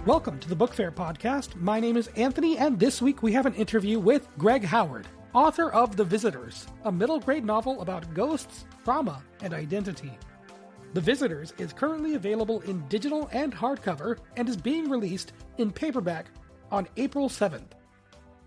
Welcome to the Book Faire podcast. My name is Anthony, and this week we have an interview with Greg Howard, author of The Visitors, a middle grade novel about ghosts, trauma, and identity. The Visitors is currently available in digital and hardcover and is being released in paperback on April 7th.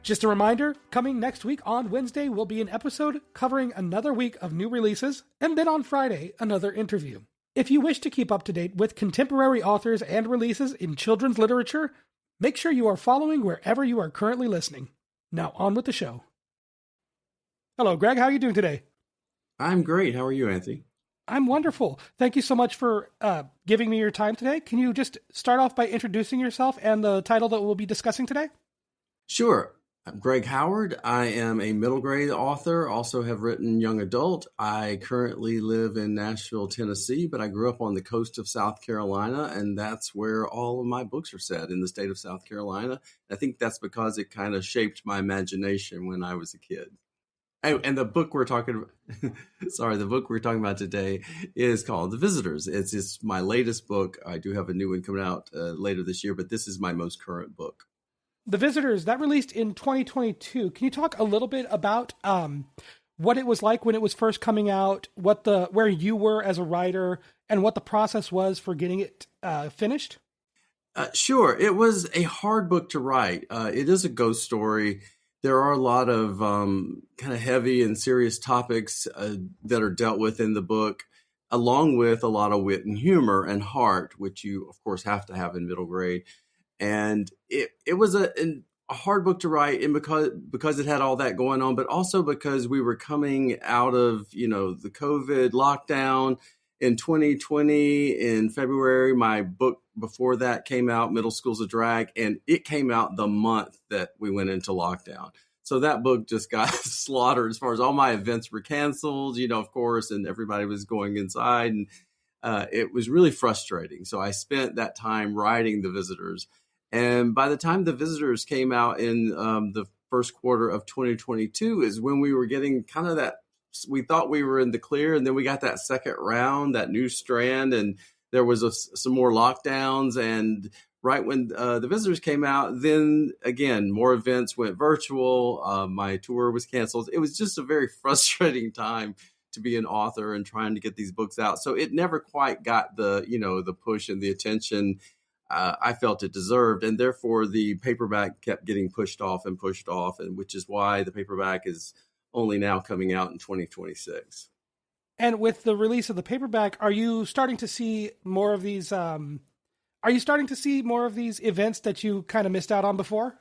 Just a reminder, coming next week on Wednesday will be an episode covering another week of new releases, and then on Friday, another interview. If you wish to keep up to date with contemporary authors and releases in children's literature, make sure you are following wherever you are currently listening. Now on with the show. Hello, Greg. How are you doing today? I'm great. How are you, Anthony? I'm wonderful. Thank you so much for giving me your time today. Can you just start off by introducing yourself and the title that we'll be discussing today? Sure. I'm Greg Howard. I am a middle grade author, also have written young adult. I currently live in Nashville, Tennessee, but I grew up on the coast of South Carolina, and that's where all of my books are set, in the state of South Carolina. I think that's because it kind of shaped my imagination when I was a kid. And the book we're talking about today is called The Visitors. It's my latest book. I do have a new one coming out later this year, but this is my most current book. The Visitors, that released in 2022. Can you talk a little bit about what it was like when it was first coming out, where you were as a writer, and what the process was for getting it finished? Sure. It was a hard book to write. It is a ghost story. There are a lot of kind of heavy and serious topics that are dealt with in the book, along with a lot of wit and humor and heart, which you, of course, have to have in middle grade. And it was a hard book to write, and because it had all that going on, but also because we were coming out of, the COVID lockdown in 2020 in February. My book before that came out, Middle School's a Drag, and it came out the month that we went into lockdown. So that book just got slaughtered as far as all my events were canceled, of course, and everybody was going inside. And it was really frustrating. So I spent that time writing The Visitors. And by the time The Visitors came out in the first quarter of 2022 is when we were getting kind of that, we thought we were in the clear, and then we got that second round, that new strand, and there was some more lockdowns. And right when The Visitors came out, then again, more events went virtual. My tour was canceled. It was just a very frustrating time to be an author and trying to get these books out. So it never quite got the push and the attention I felt it deserved. And therefore the paperback kept getting pushed off, and which is why the paperback is only now coming out in 2026. And with the release of the paperback, are you starting to see more of these? Events that you kind of missed out on before?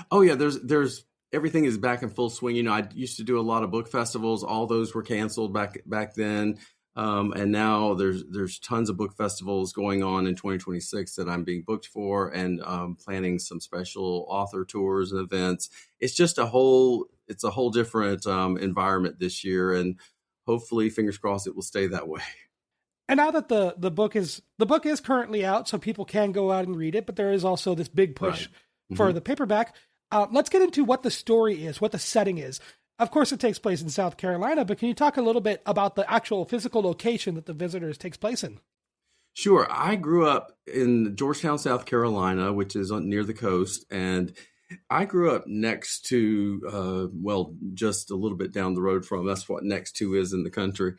Oh yeah, there's everything is back in full swing. I used to do a lot of book festivals. All those were canceled back then. And now there's tons of book festivals going on in 2026 that I'm being booked for, and planning some special author tours and events. It's just a whole different environment this year, and hopefully, fingers crossed, it will stay that way. And now that the book is currently out, so people can go out and read it, but there is also this big push for the paperback. Let's get into what the story is, what the setting is. Of course, it takes place in South Carolina, but can you talk a little bit about the actual physical location that The Visitors takes place in? Sure. I grew up in Georgetown, South Carolina, which is near the coast, and I grew up next to, just a little bit down the road from, that's what next to is in the country,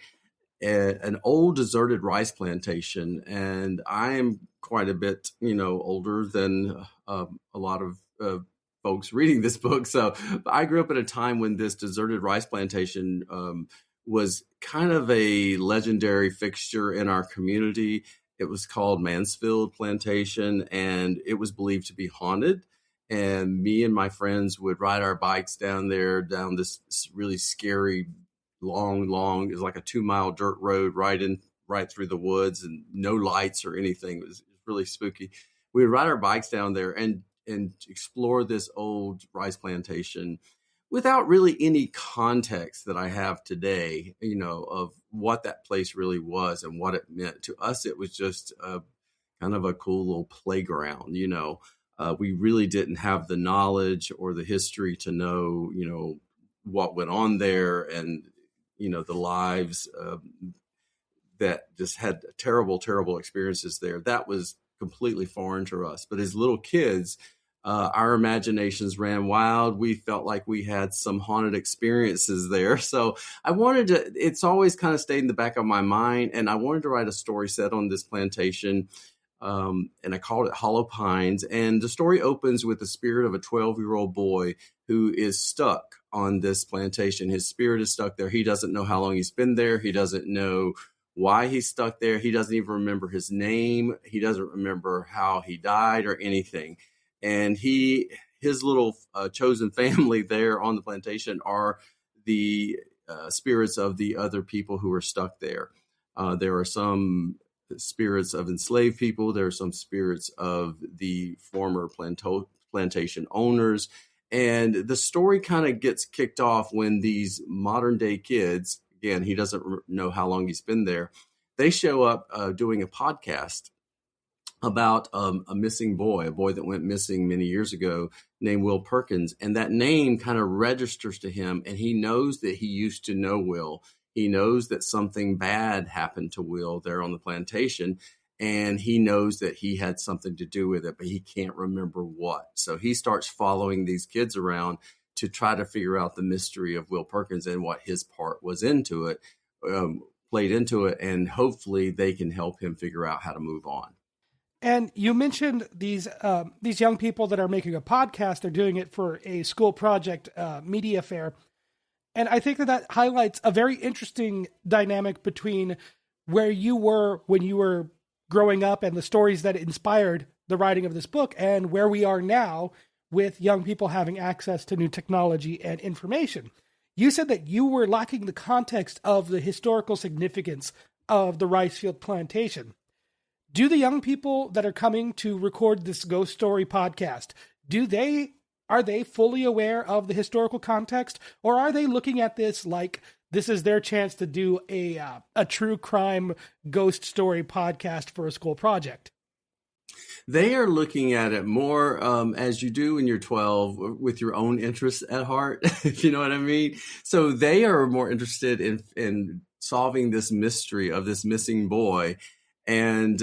an old deserted rice plantation. And I am quite a bit, older than a lot of folks reading this book. So I grew up at a time when this deserted rice plantation was kind of a legendary fixture in our community. It was called Mansfield Plantation, and it was believed to be haunted. And me and my friends would ride our bikes down this really scary, long, it was like a 2-mile dirt road right through the woods, and no lights or anything. It was really spooky. We would ride our bikes down there and explore this old rice plantation without really any context that I have today, of what that place really was and what it meant. To us, it was just kind of a cool little playground, We really didn't have the knowledge or the history to know, what went on there, and, the lives that just had terrible, terrible experiences there. That was completely foreign to us. But as little kids, our imaginations ran wild. We felt like we had some haunted experiences there. So it's always kind of stayed in the back of my mind. And I wanted to write a story set on this plantation. And I called it Hollow Pines. And the story opens with the spirit of a 12-year-old boy who is stuck on this plantation. His spirit is stuck there. He doesn't know how long he's been there. He doesn't know why he's stuck there. He doesn't even remember his name. He doesn't remember how he died or anything. And his little chosen family there on the plantation are the spirits of the other people who are stuck there. There are some spirits of enslaved people. There are some spirits of the former plantation owners. And the story kind of gets kicked off when these modern day kids, again, he doesn't know how long he's been there, they show up doing a podcast about a missing boy, a boy that went missing many years ago named Will Perkins. And that name kind of registers to him. And he knows that he used to know Will. He knows that something bad happened to Will there on the plantation. And he knows that he had something to do with it, but he can't remember what. So he starts following these kids around to try to figure out the mystery of Will Perkins and what his part was into it, played into it. And hopefully they can help him figure out how to move on. And you mentioned these young people that are making a podcast. They're doing it for a school project, media fair. And I think that highlights a very interesting dynamic between where you were when you were growing up and the stories that inspired the writing of this book and where we are now with young people having access to new technology and information. You said that you were lacking the context of the historical significance of the rice field plantation. Do the young people that are coming to record this ghost story podcast, are they fully aware of the historical context, or are they looking at this like this is their chance to do a true crime ghost story podcast for a school project? They are looking at it more as you do when you're 12 with your own interests at heart, if you know what I mean. So they are more interested in solving this mystery of this missing boy and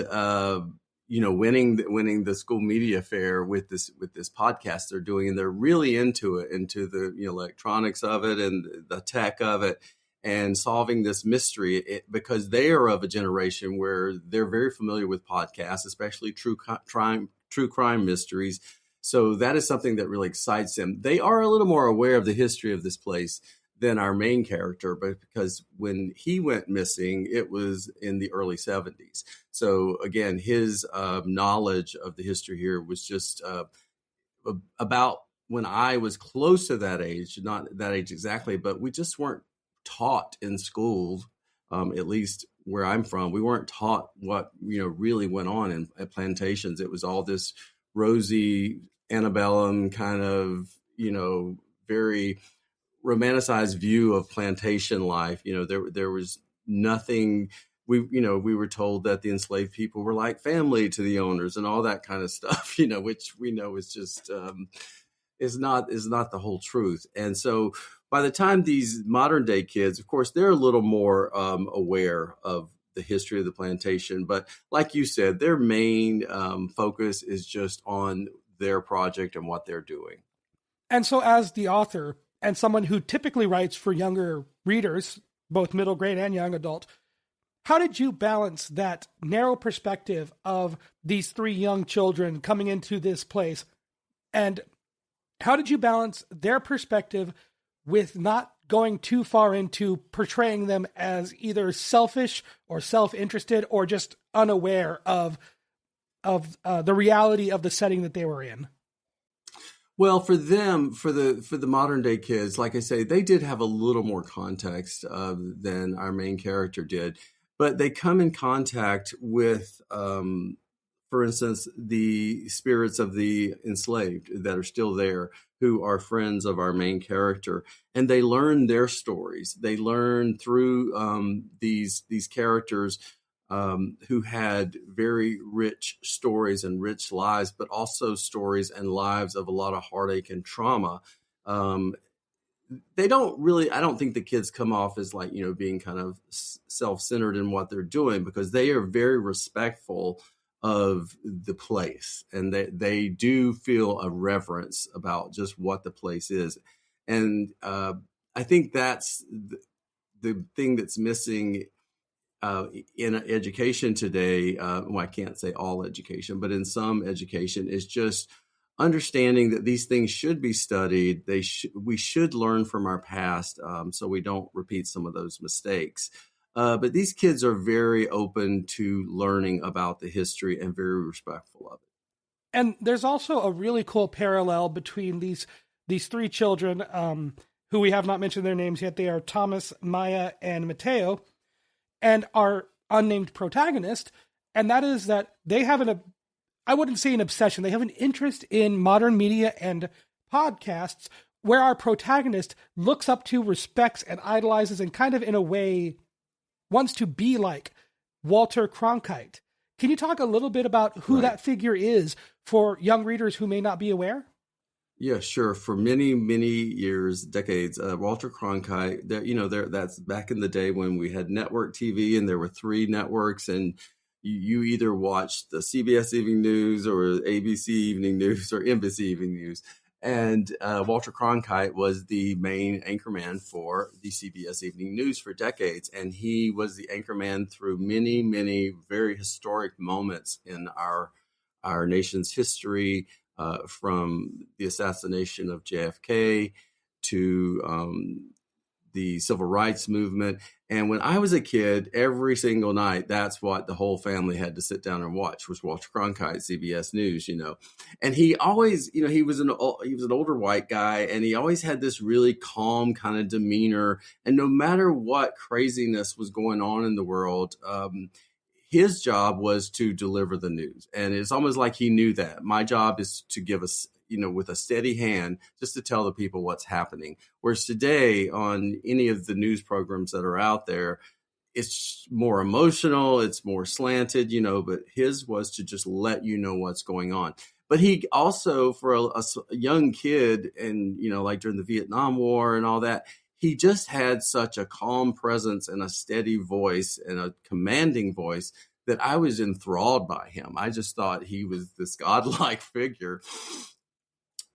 winning the school media fair with this podcast they're doing, and they're really into it, into the electronics of it and the tech of it, and solving this mystery because they are of a generation where they're very familiar with podcasts, especially true crime mysteries. So that is something that really excites them. They are a little more aware of the history of this place than our main character, but because when he went missing, it was in the early 70s. So again, his knowledge of the history here was just about when I was close to that age, not that age exactly, but we just weren't taught in school, at least where I'm from. We weren't taught what really went on at plantations. It was all this rosy antebellum kind of very romanticized view of plantation life. There was nothing. We were told that the enslaved people were like family to the owners and all that kind of stuff. Which we know is just is not the whole truth. And so by the time these modern day kids, of course, they're a little more aware of the history of the plantation. But like you said, their main focus is just on their project and what they're doing. And so as the author and someone who typically writes for younger readers, both middle grade and young adult, how did you balance that narrow perspective of these three young children coming into this place? And how did you balance their perspective with not going too far into portraying them as either selfish or self-interested or just unaware of the reality of the setting that they were in? Well, for them, for the modern day kids, like I say, they did have a little more context than our main character did, but they come in contact with, for instance, the spirits of the enslaved that are still there, who are friends of our main character, and they learn their stories. They learn through these characters who had very rich stories and rich lives, but also stories and lives of a lot of heartache and trauma. They don't really, I don't think the kids come off as like, being kind of self-centered in what they're doing, because they are very respectful of the place, and they do feel a reverence about just what the place is. And I think that's the thing that's missing in education today. Well, I can't say all education, but in some education, is just understanding that these things should be studied. We should learn from our past, so we don't repeat some of those mistakes. But these kids are very open to learning about the history and very respectful of it. And there's also a really cool parallel between these three children, who we have not mentioned their names yet. They are Thomas, Maya, and Mateo, and our unnamed protagonist. And that is that they have I wouldn't say an obsession, they have an interest in modern media and podcasts, where our protagonist looks up to, respects, and idolizes, and kind of in a way wants to be like Walter Cronkite. Can you talk a little bit about who that figure is for young readers who may not be aware? Yeah, sure. For many, many years, decades, Walter Cronkite, that's back in the day when we had network TV and there were 3 networks, and you either watched the CBS Evening News or ABC Evening News or NBC Evening News. And Walter Cronkite was the main anchorman for the CBS Evening News for decades. And he was the anchorman through many, many very historic moments in our nation's history, from the assassination of JFK to the civil rights movement. And when I was a kid, every single night, that's what the whole family had to sit down and watch, was Walter Cronkite, CBS News, And he always, he was an older white guy, and he always had this really calm kind of demeanor. And no matter what craziness was going on in the world, his job was to deliver the news. And it's almost like he knew that my job is to give us, with a steady hand, just to tell the people what's happening. Whereas today, on any of the news programs that are out there, it's more emotional, it's more slanted, but his was to just let you know what's going on. But he also, for a young kid, and, like during the Vietnam War and all that, he just had such a calm presence and a steady voice and a commanding voice that I was enthralled by him. I just thought he was this godlike figure.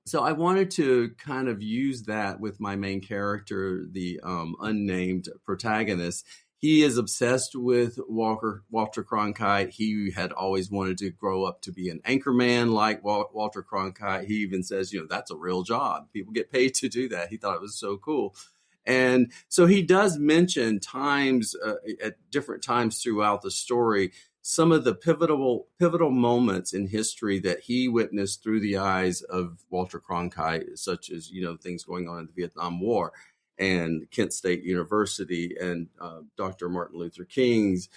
So I wanted to kind of use that with my main character, the unnamed protagonist. He is obsessed with Walter Cronkite. He had always wanted to grow up to be an anchorman like Walter Cronkite. He even says, that's a real job. People get paid to do that. He thought it was so cool. And so he does mention times at different times throughout the story, some of the pivotal moments in history that he witnessed through the eyes of Walter Cronkite, such as, things going on in the Vietnam War and Kent State University and Dr. Martin Luther King's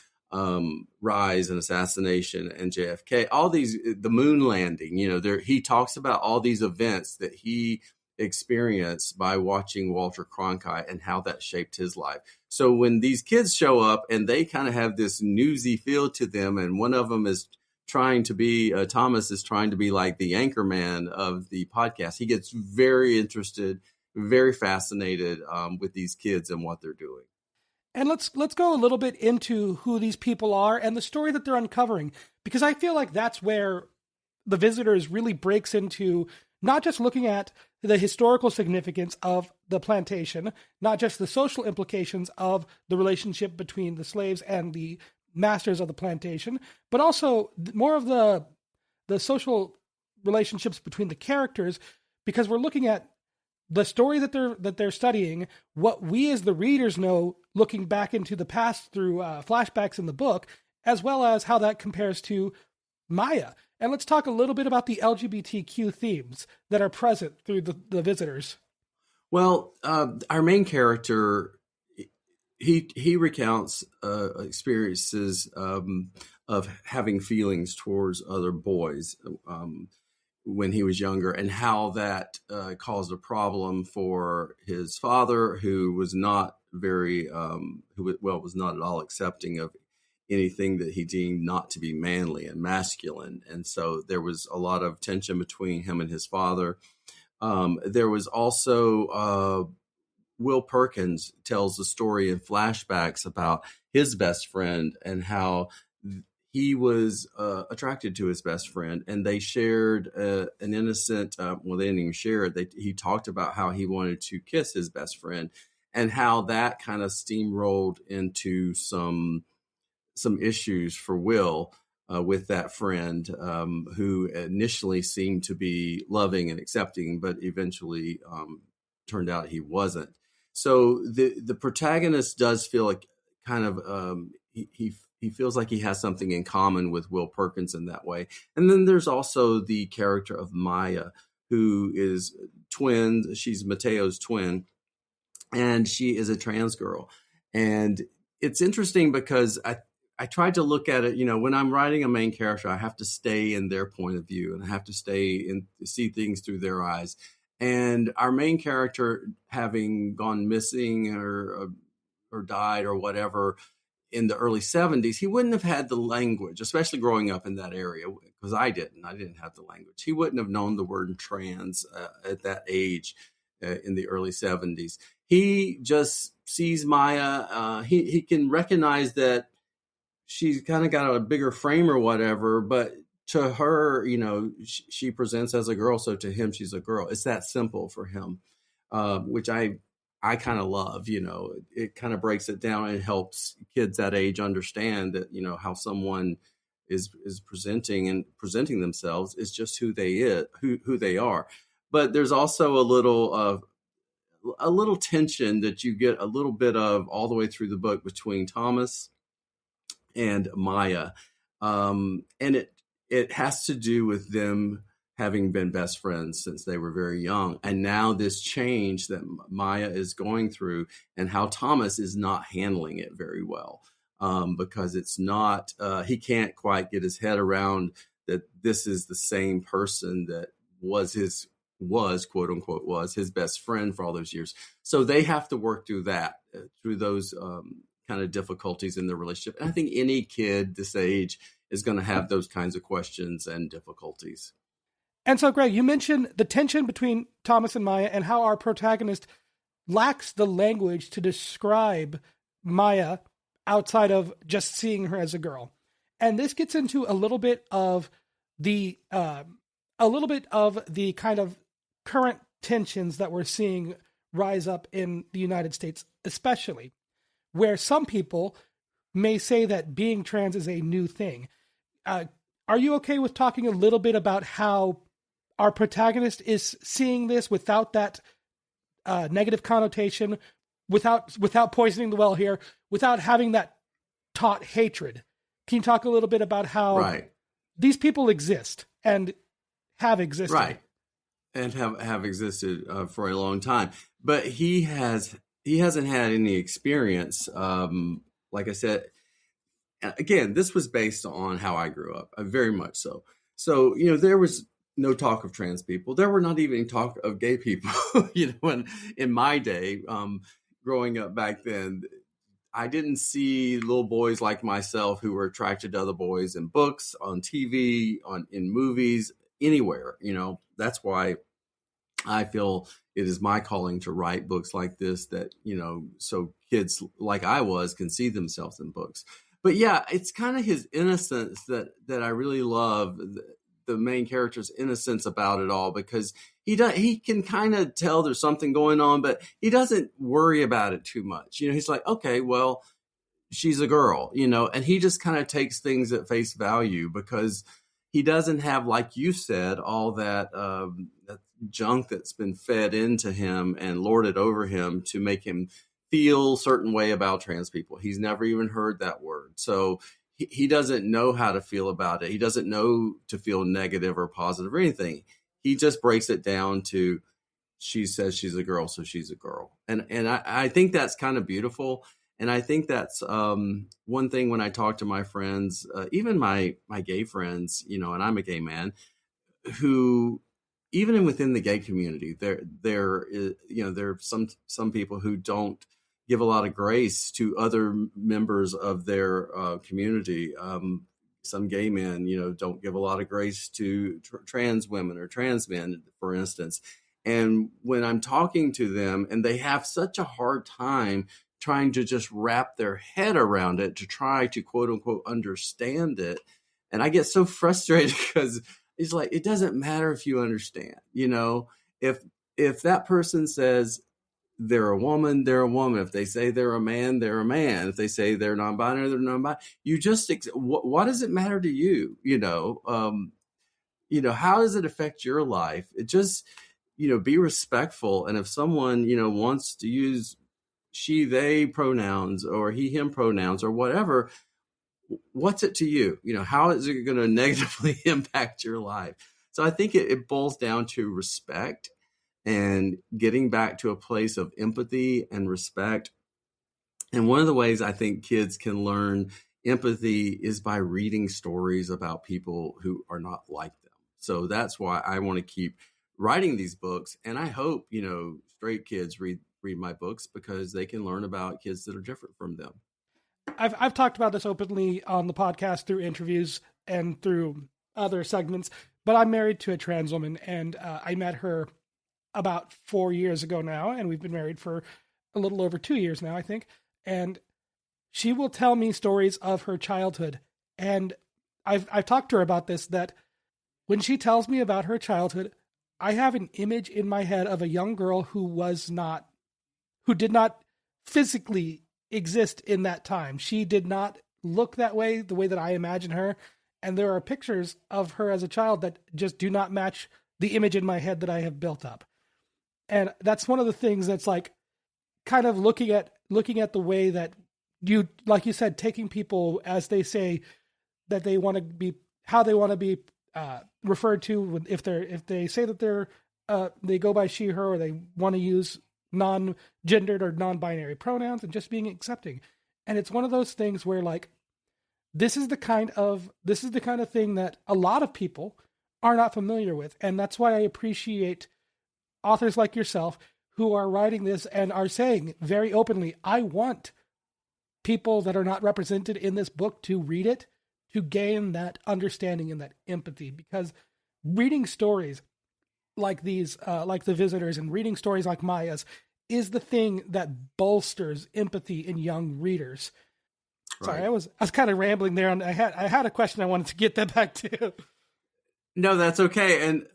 rise and assassination and JFK, all these, the moon landing, he talks about all these events that he experienced by watching Walter Cronkite and how that shaped his life. So when these kids show up and they kind of have this newsy feel to them, and one of them is trying to be, Thomas is trying to be like the anchorman of the podcast, he gets very interested, very fascinated with these kids and what they're doing. And let's go a little bit into who these people are and the story that they're uncovering, because I feel like that's where The Visitors really breaks into not just looking at the historical significance of the plantation, not just the social implications of the relationship between the slaves and the masters of the plantation, but also more of the social relationships between the characters, because we're looking at the story that they're studying, what we as the readers know looking back into the past through flashbacks in the book, as well as how that compares to Maya. And let's talk a little bit about the LGBTQ themes that are present through the Visitors. Well, our main character, he recounts experiences of having feelings towards other boys when he was younger, and how that caused a problem for his father, who was not was not at all accepting of anything that he deemed not to be manly and masculine. And so there was a lot of tension between him and his father. There was also Will Perkins tells the story in flashbacks about his best friend and how he was attracted to his best friend, and they shared an innocent. Well, they didn't even share it. He talked about how he wanted to kiss his best friend, and how that kind of steamrolled into some issues for Will with that friend, who initially seemed to be loving and accepting, but eventually turned out he wasn't. So the protagonist does feel like kind of he feels like he has something in common with Will Perkins in that way. And then there's also the character of Maya, who is twin. She's Mateo's twin, and she is a trans girl. And it's interesting because I tried to look at it, when I'm writing a main character, I have to stay in their point of view, and I have to see things through their eyes. And our main character, having gone missing or died or whatever in the early 70s, he wouldn't have had the language, especially growing up in that area, because I didn't have the language. He wouldn't have known the word trans at that age in the early 70s. He just sees Maya. He can recognize that she's kind of got a bigger frame or whatever, but to her, she presents as a girl. So to him, she's a girl. It's that simple for him, which I kind of love. It kind of breaks it down and helps kids that age understand that, how someone is presenting themselves is just who they are. But there's also a little tension that you get a little bit of all the way through the book between Thomas and Maya. And it has to do with them having been best friends since they were very young. And now this change that Maya is going through, and how Thomas is not handling it very well, because it's not, he can't quite get his head around that this is the same person that was quote unquote was his best friend for all those years. So they have to work through that, through those kind of difficulties in their relationship. And I think any kid this age is going to have those kinds of questions and difficulties. And so, Greg, you mentioned the tension between Thomas and Maya, and how our protagonist lacks the language to describe Maya outside of just seeing her as a girl. And this gets into a little bit of the kind of current tensions that we're seeing rise up in the United States, especially, where some people may say that being trans is a new thing. Are you okay with talking a little bit about how our protagonist is seeing this without that negative connotation, without poisoning the well here, without having that taught hatred? Can you talk a little bit about how these people exist and have existed? Right. And have existed for a long time. But he hasn't had any experience. Like I said, again, this was based on how I grew up, very much so. So, there was no talk of trans people. There were not even talk of gay people. In my day, growing up back then, I didn't see little boys like myself who were attracted to other boys in books, on TV, in movies, anywhere. That's why I feel it is my calling to write books like this, that, so kids like I was can see themselves in books. But yeah, it's kind of his innocence that I really love, the main character's innocence about it all, because he can kind of tell there's something going on, but he doesn't worry about it too much. He's like, okay, well, she's a girl, and he just kind of takes things at face value, because he doesn't have, like you said, all that junk that's been fed into him and lorded over him to make him feel a certain way about trans people. He's never even heard that word. So he doesn't know how to feel about it. He doesn't know to feel negative or positive or anything. He just breaks it down to, she says she's a girl, so she's a girl. And I think that's kind of beautiful. And I think that's one thing when I talk to my friends, even my gay friends, and I'm a gay man, who, even within the gay community, there are some people who don't give a lot of grace to other members of their community. Some gay men, don't give a lot of grace to trans women or trans men, for instance. And when I'm talking to them, and they have such a hard time trying to just wrap their head around it to try to quote unquote understand it. And I get so frustrated because it's like, it doesn't matter if you understand, if that person says they're a woman, they're a woman. If they say they're a man, they're a man. If they say they're non-binary, they're non-binary. You just, what does it matter to you? How does it affect your life? It just, be respectful. And if someone, wants to use she, they pronouns or he, him pronouns or whatever, what's it to you? How is it going to negatively impact your life? So I think it boils down to respect and getting back to a place of empathy and respect. And one of the ways I think kids can learn empathy is by reading stories about people who are not like them. So that's why I want to keep writing these books. And I hope, straight kids read my books because they can learn about kids that are different from them. I've talked about this openly on the podcast through interviews and through other segments, but I'm married to a trans woman, and I met her about 4 years ago now, and we've been married for a little over 2 years now, I think. And she will tell me stories of her childhood. And I've talked to her about this, that when she tells me about her childhood, I have an image in my head of a young girl who did not physically exist in that time. She did not look that way, the way that I imagine her. And there are pictures of her as a child that just do not match the image in my head that I have built up. And that's one of the things that's like kind of looking at the way that you, like you said, taking people as they say that they want to be, how they want to be referred to, if they say that they go by she, her, or they want to use non-gendered or non-binary pronouns, and just being accepting. And it's one of those things where like, this is the kind of thing that a lot of people are not familiar with. And that's why I appreciate authors like yourself who are writing this and are saying very openly, I want people that are not represented in this book to read it, to gain that understanding and that empathy. Because reading stories like these, like The Visitors, and reading stories like Maya's is the thing that bolsters empathy in young readers. Right. Sorry, I was kind of rambling there. I had a question I wanted to get that back to. No, that's okay. And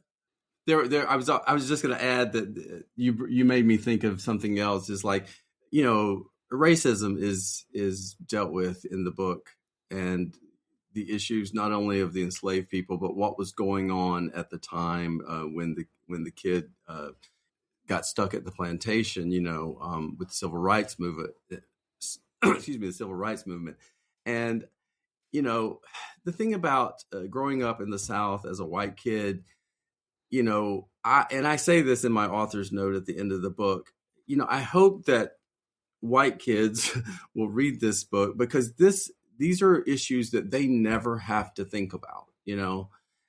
there, I was just going to add that you made me think of something else. Is like, racism is dealt with in the book, and the issues not only of the enslaved people, but what was going on at the time when the kid got stuck at the plantation. With the civil rights movement. Excuse me, the civil rights movement. And the thing about growing up in the South as a white kid, I say this in my author's note at the end of the book, I hope that white kids will read this book, because these are issues that they never have to think about,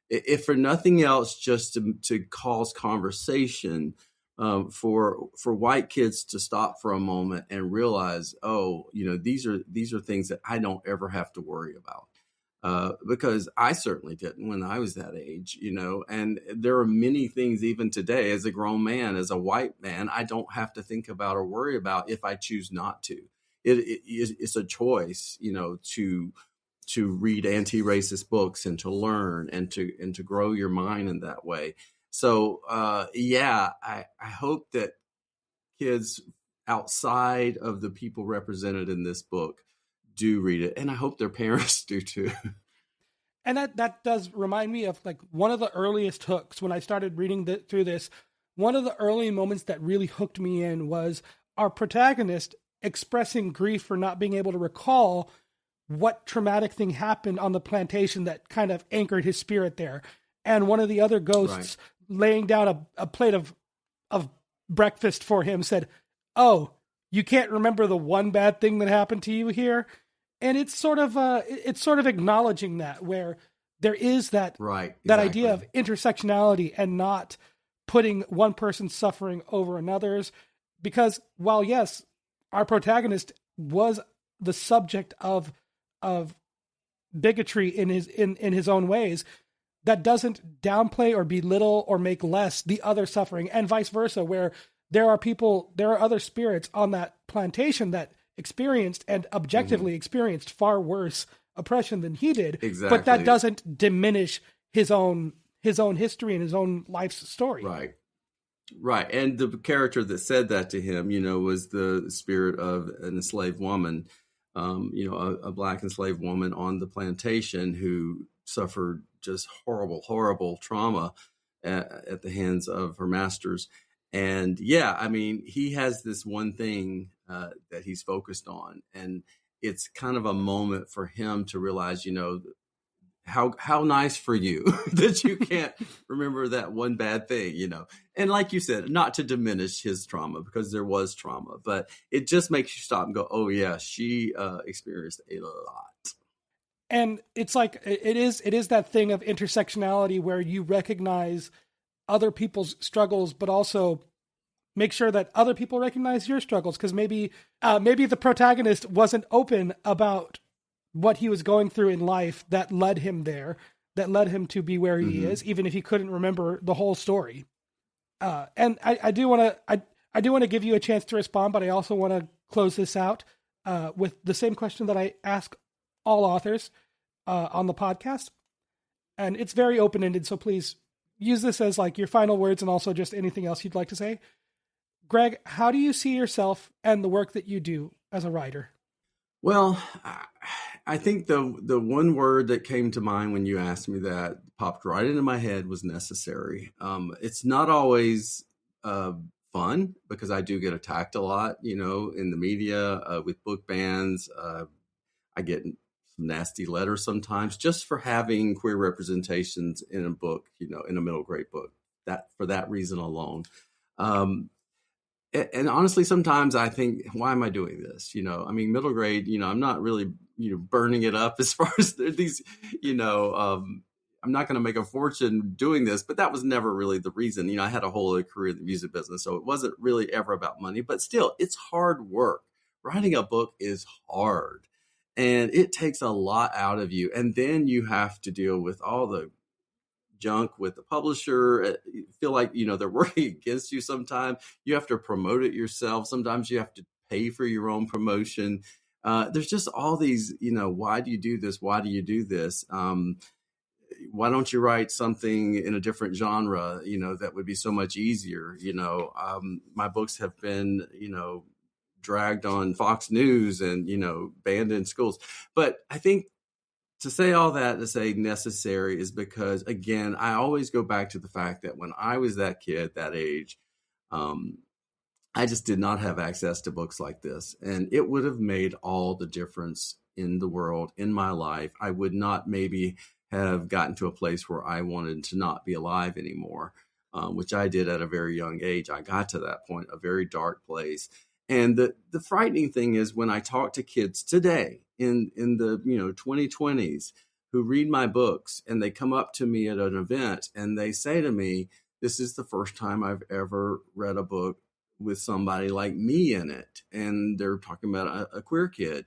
if for nothing else, just to cause conversation, for white kids to stop for a moment and realize, these are things that I don't ever have to worry about. Because I certainly didn't when I was that age, and there are many things even today as a grown man, as a white man, I don't have to think about or worry about if I choose not to. It's a choice, to read anti-racist books and to learn and to grow your mind in that way. So, I hope that kids outside of the people represented in this book do read it, and I hope their parents do too. And that does remind me of like one of the earliest hooks when I started reading through this. One of the early moments that really hooked me in was our protagonist expressing grief for not being able to recall what traumatic thing happened on the plantation that kind of anchored his spirit there. And one of the other ghosts laying down a plate of breakfast for him said, "Oh, you can't remember the one bad thing that happened to you here." And it's sort of acknowledging that, where there is that that idea of intersectionality and not putting one person's suffering over another's. Because while yes, our protagonist was the subject of bigotry in his own ways, that doesn't downplay or belittle or make less the other suffering, and vice versa, where there are other spirits on that plantation that experienced and objectively experienced far worse oppression than he did. Exactly. But that doesn't diminish his own history and his own life's story. Right. Right. And the character that said that to him, was the spirit of an enslaved woman, a Black enslaved woman on the plantation who suffered just horrible, horrible trauma at the hands of her masters. And he has this one thing that he's focused on. And it's kind of a moment for him to realize, how nice for you that you can't remember that one bad thing, And like you said, not to diminish his trauma, because there was trauma, but it just makes you stop and go, oh yeah, she experienced a lot. And it's like, it is that thing of intersectionality where you recognize other people's struggles, but also make sure that other people recognize your struggles. Because maybe the protagonist wasn't open about what he was going through in life that led him there, that led him to be where he is, even if he couldn't remember the whole story. And I do want to give you a chance to respond, but I also want to close this out with the same question that I ask all authors on the podcast. And it's very open-ended, so please use this as like your final words and also just anything else you'd like to say. Greg, how do you see yourself and the work that you do as a writer? Well, I think the one word that came to mind when you asked me that, popped right into my head, was necessary. It's not always fun, because I do get attacked a lot, in the media, with book bans. I get some nasty letters sometimes just for having queer representations in a book, in a middle grade book, that for that reason alone. And honestly, sometimes I think, why am I doing this? Middle grade, I'm not really, burning it up as far as these, I'm not going to make a fortune doing this, but that was never really the reason. I had a whole career in the music business, so it wasn't really ever about money, but still, it's hard work. Writing a book is hard, and it takes a lot out of you. And then you have to deal with all the junk with the publisher. You feel like, they're working against you sometimes. You have to promote it yourself. Sometimes you have to pay for your own promotion. There's just all these, why do you do this? Why do you do this? Why don't you write something in a different genre, that would be so much easier? My books have been, dragged on Fox News and, banned in schools. But I think to say all that, to say necessary, is because, again, I always go back to the fact that when I was that kid, that age, I just did not have access to books like this. And it would have made all the difference in the world, in my life. I would not maybe have gotten to a place where I wanted to not be alive anymore, which I did at a very young age. I got to that point, a very dark place. And the frightening thing is, when I talk to kids today in the 2020s who read my books, and they come up to me at an event and they say to me, this is the first time I've ever read a book with somebody like me in it. And they're talking about a queer kid.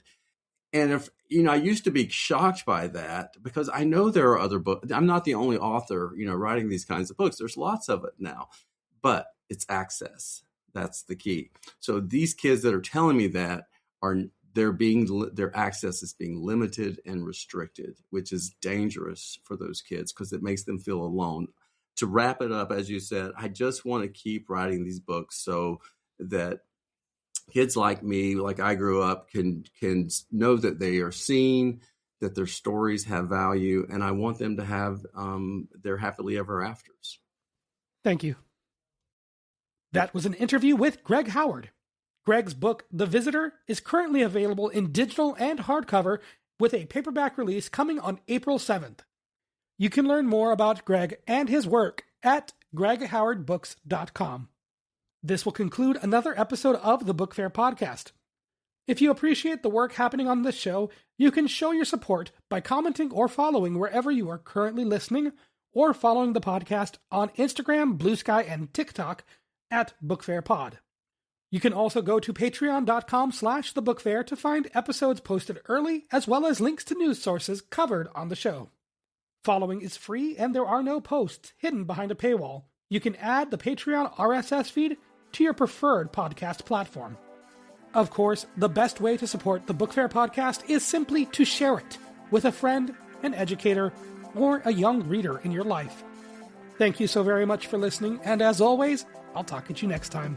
And if, I used to be shocked by that, because I know there are other books. I'm not the only author, writing these kinds of books. There's lots of it now, but it's access. That's the key. So these kids that are telling me that their access is being limited and restricted, which is dangerous for those kids, because it makes them feel alone. To wrap it up, as you said, I just want to keep writing these books so that kids like me, like I grew up, can know that they are seen, that their stories have value, and I want them to have their happily ever afters. Thank you. That was an interview with Greg Howard. Greg's book, The Visitor, is currently available in digital and hardcover, with a paperback release coming on April 7th. You can learn more about Greg and his work at greghowardbooks.com. This will conclude another episode of the Book Faire podcast. If you appreciate the work happening on this show, you can show your support by commenting or following wherever you are currently listening, or following the podcast on Instagram, Blue Sky, and TikTok at Book Faire Pod. You can also go to patreon.com/thebookfair to find episodes posted early, as well as links to news sources covered on the show. Following is free, and there are no posts hidden behind a paywall. You can add the Patreon RSS feed to your preferred podcast platform. Of course, the best way to support the Book Faire podcast is simply to share it with a friend, an educator, or a young reader in your life. Thank you so very much for listening, and as always, I'll talk at you next time.